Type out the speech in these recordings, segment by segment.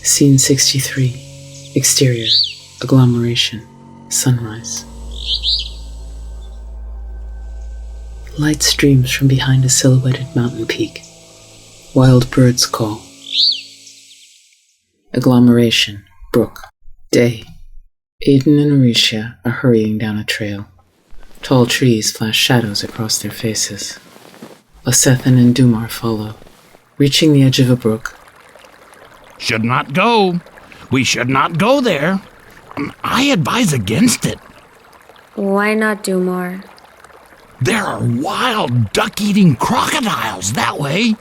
Scene 63. Exterior. Agglomeration. Sunrise. Light streams from behind a silhouetted mountain peak. Wild birds call. Agglomeration. Brook. Day. Aedon and Auritia are hurrying down a trail. Tall trees flash shadows across their faces. Osethan and Dumar follow. Reaching the edge of a brook. Should not go. We should not go there. I advise against it. Why not do more? There are wild duck-eating crocodiles that way.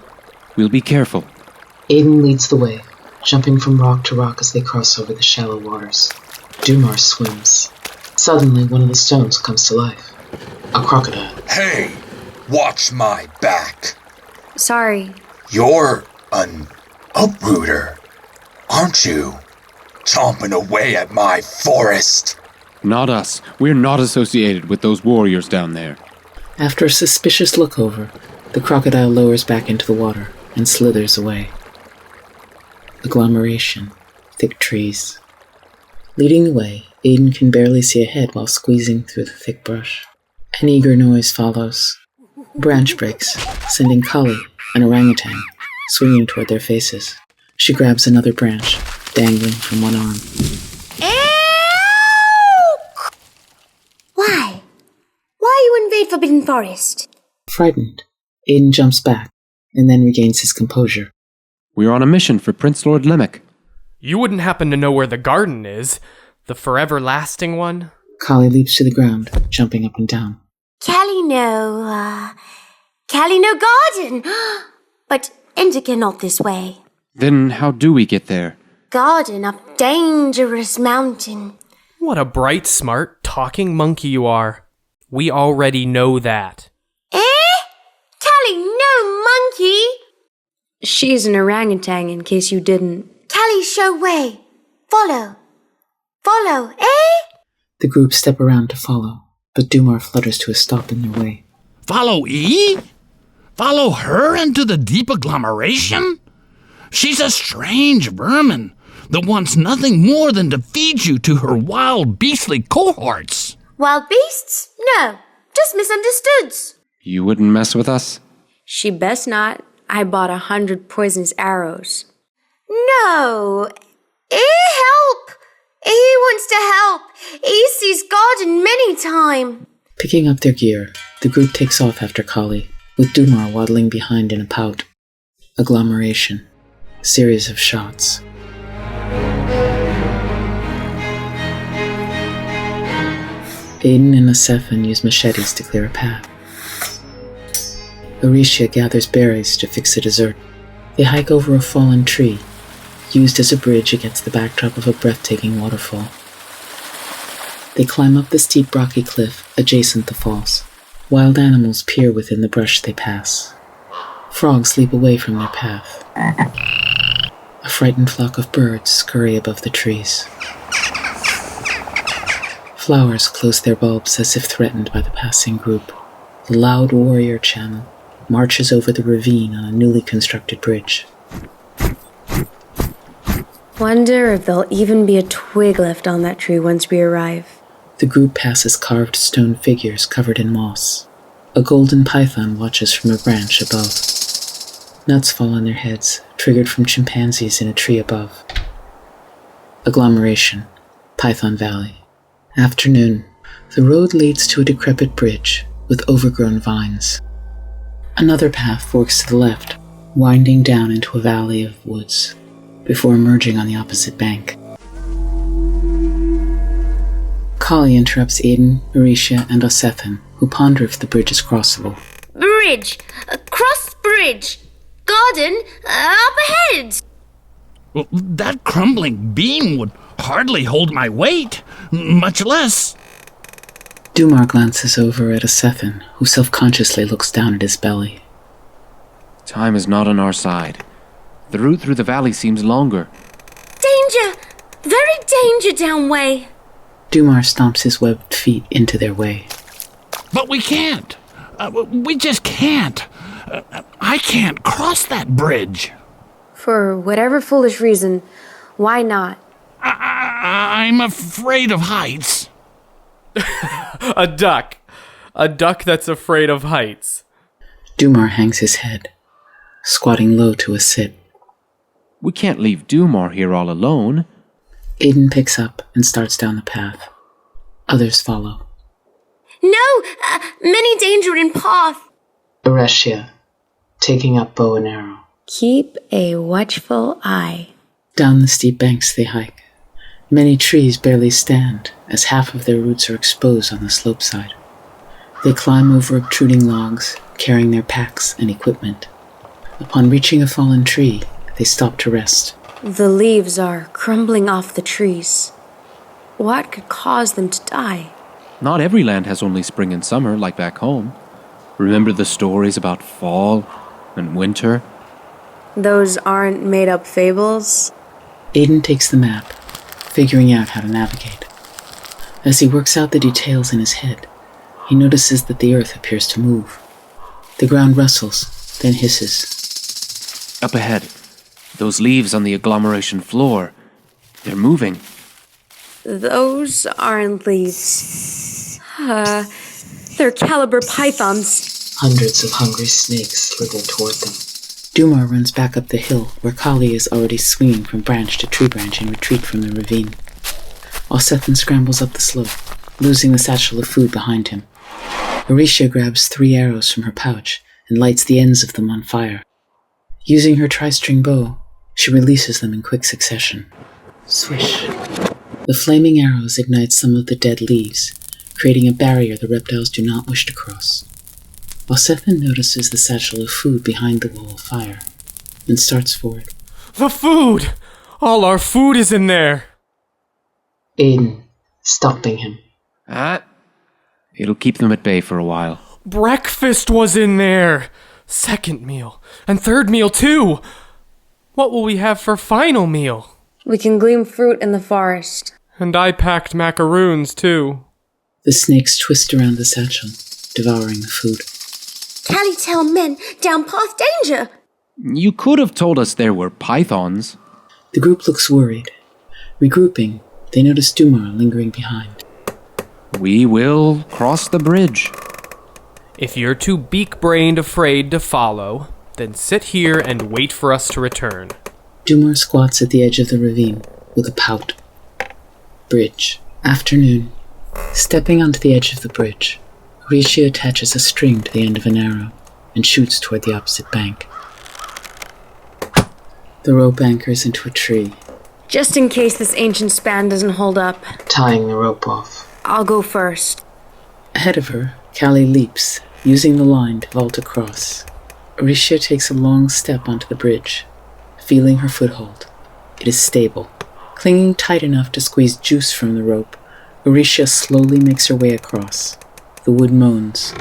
We'll be careful. Aedon leads the way, jumping from rock to rock as they cross over the shallow waters. Dumar swims. Suddenly, one of the stones comes to life. A crocodile. Hey, watch my back. Sorry. You're an uprooter, aren't you? Chomping away at my forest. Not us. We're not associated with those warriors down there. After a suspicious look over, the crocodile lowers back into the water and slithers away. Agglomeration. Thick trees. Leading the way, Aedon can barely see ahead while squeezing through the thick brush. An eager noise follows. A branch breaks, sending Kali, an orangutan, swinging toward their faces. She grabs another branch, dangling from one arm. Why? Why you invade Forbidden Forest? Frightened, Aedon jumps back, and then regains his composure. We're on a mission for Prince Lord Lemek. You wouldn't happen to know where the garden is? The forever lasting one? Kali leaps to the ground, jumping up and down. Kali no garden! But Indica not this way. Then how do we get there? Garden up dangerous mountain. What a bright, smart, talking monkey you are. We already know that. Kali no monkey! She's an orangutan, in case you didn't. Kali show way. Follow. The group step around to follow, but Dumar flutters to a stop in their way. Follow E? Follow her into the deep agglomeration? She's a strange vermin that wants nothing more than to feed you to her wild beastly cohorts. Wild beasts? No, just misunderstoods. You wouldn't mess with us? She best not. I bought 100 poisonous arrows. No. Help! He wants to help. He sees garden many time. Picking up their gear, the group takes off after Kali, with Dumar waddling behind in a pout. Agglomeration. Series of shots. Aedon and Osethan use machetes to clear a path. Auritia gathers berries to fix a dessert. They hike over a fallen tree, used as a bridge against the backdrop of a breathtaking waterfall. They climb up the steep rocky cliff adjacent the falls. Wild animals peer within the brush they pass. Frogs leap away from their path. A frightened flock of birds scurry above the trees. Flowers close their bulbs as if threatened by the passing group. The loud warrior channel marches over the ravine on a newly constructed bridge. Wonder if there'll even be a twig left on that tree once we arrive. The group passes carved stone figures covered in moss. A golden python watches from a branch above. Nuts fall on their heads, triggered from chimpanzees in a tree above. Agglomeration. Python Valley. Afternoon. The road leads to a decrepit bridge with overgrown vines. Another path forks to the left, winding down into a valley of woods, before emerging on the opposite bank. Kali interrupts Aedon, Auritia, and Osethan, who ponder if the bridge is crossable. Bridge. Cross bridge. Garden. Up ahead. Well, that crumbling beam would hardly hold my weight, much less... Dumar glances over at Osethan, who self-consciously looks down at his belly. Time is not on our side. The route through the valley seems longer. Danger! Very danger down way. Dumar stomps his webbed feet into their way. But we can't. We just can't. I can't cross that bridge. For whatever foolish reason, why not? I'm afraid of heights. A duck. A duck that's afraid of heights. Dumar hangs his head, squatting low to a sit. We can't leave Dumar here all alone. Aedon picks up and starts down the path. Others follow. No, many danger in path. Aretia, taking up bow and arrow. Keep a watchful eye. Down the steep banks they hike. Many trees barely stand, as half of their roots are exposed on the slope side. They climb over obtruding logs, carrying their packs and equipment. Upon reaching a fallen tree, they stop to rest. The leaves are crumbling off the trees. What could cause them to die? Not every land has only spring and summer like back home. Remember the stories about fall and winter? Those aren't made-up fables? Aedon takes the map, figuring out how to navigate. As he works out the details in his head, he notices that the earth appears to move. The ground rustles, then hisses. Up ahead, those leaves on the agglomeration floor, they're moving. Those aren't leaves. They're caliber pythons. Hundreds of hungry snakes slither toward them. Dumar runs back up the hill, where Kali is already swinging from branch to tree branch in retreat from the ravine. Alsethan scrambles up the slope, losing the satchel of food behind him. Aretia grabs 3 arrows from her pouch and lights the ends of them on fire. Using her tri-string bow, she releases them in quick succession. Swish. The flaming arrows ignite some of the dead leaves, creating a barrier the reptiles do not wish to cross. Alsethan notices the satchel of food behind the wall of fire and starts forward. The food! All our food is in there! Aedon, stopping him. It'll keep them at bay for a while. Breakfast was in there! Second meal. And third meal, too! What will we have for final meal? We can glean fruit in the forest. And I packed macaroons, too. The snakes twist around the satchel, devouring the food. Callie tell men down path danger. You could have told us there were pythons. The group looks worried. Regrouping, they notice Dumar lingering behind. We will cross the bridge. If you're too beak-brained afraid to follow, then sit here and wait for us to return. Dumar squats at the edge of the ravine with a pout. Bridge. Afternoon. Stepping onto the edge of the bridge, Aretia attaches a string to the end of an arrow and shoots toward the opposite bank. The rope anchors into a tree. Just in case this ancient span doesn't hold up. Tying the rope off. I'll go first. Ahead of her, Callie leaps, using the line to vault across. Aretia takes a long step onto the bridge, feeling her foothold. It is stable. Clinging tight enough to squeeze juice from the rope, Aretia slowly makes her way across. The wood moans.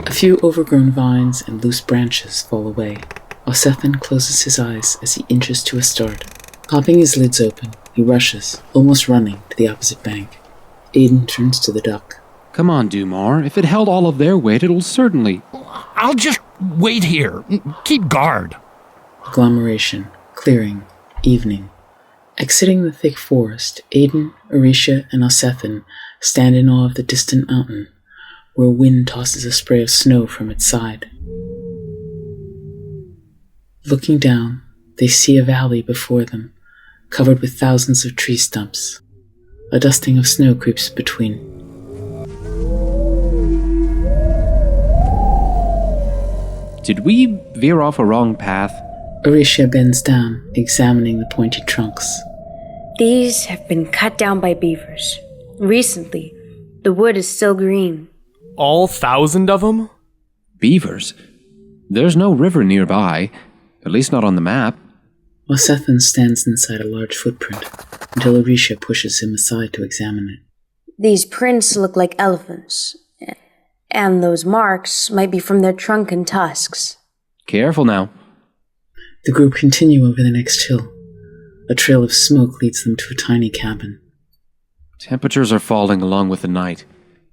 A few overgrown vines and loose branches fall away. Alsethan closes his eyes as he inches to a start. Popping his lids open, he rushes, almost running, to the opposite bank. Aedon turns to the duck. Come on, Dumar. If it held all of their weight, it'll certainly... I'll just wait here. Keep guard. Agglomeration, clearing, evening. Exiting the thick forest, Aedon, Aretia, and Alsethan stand in awe of the distant mountain, where wind tosses a spray of snow from its side. Looking down, they see a valley before them, covered with thousands of tree stumps. A dusting of snow creeps between. Did we veer off a wrong path? Aretia bends down, examining the pointy trunks. These have been cut down by beavers. Recently, the wood is still green. All 1,000 of them? Beavers? There's no river nearby, at least not on the map. Alsethan stands inside a large footprint, until Aretia pushes him aside to examine it. These prints look like elephants, and those marks might be from their trunk and tusks. Careful now. The group continue over the next hill. A trail of smoke leads them to a tiny cabin. Temperatures are falling along with the night.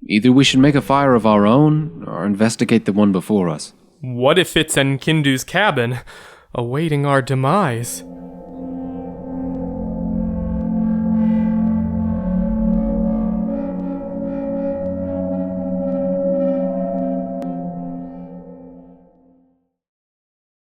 Either we should make a fire of our own, or investigate the one before us. What if it's Enkindu's cabin, awaiting our demise?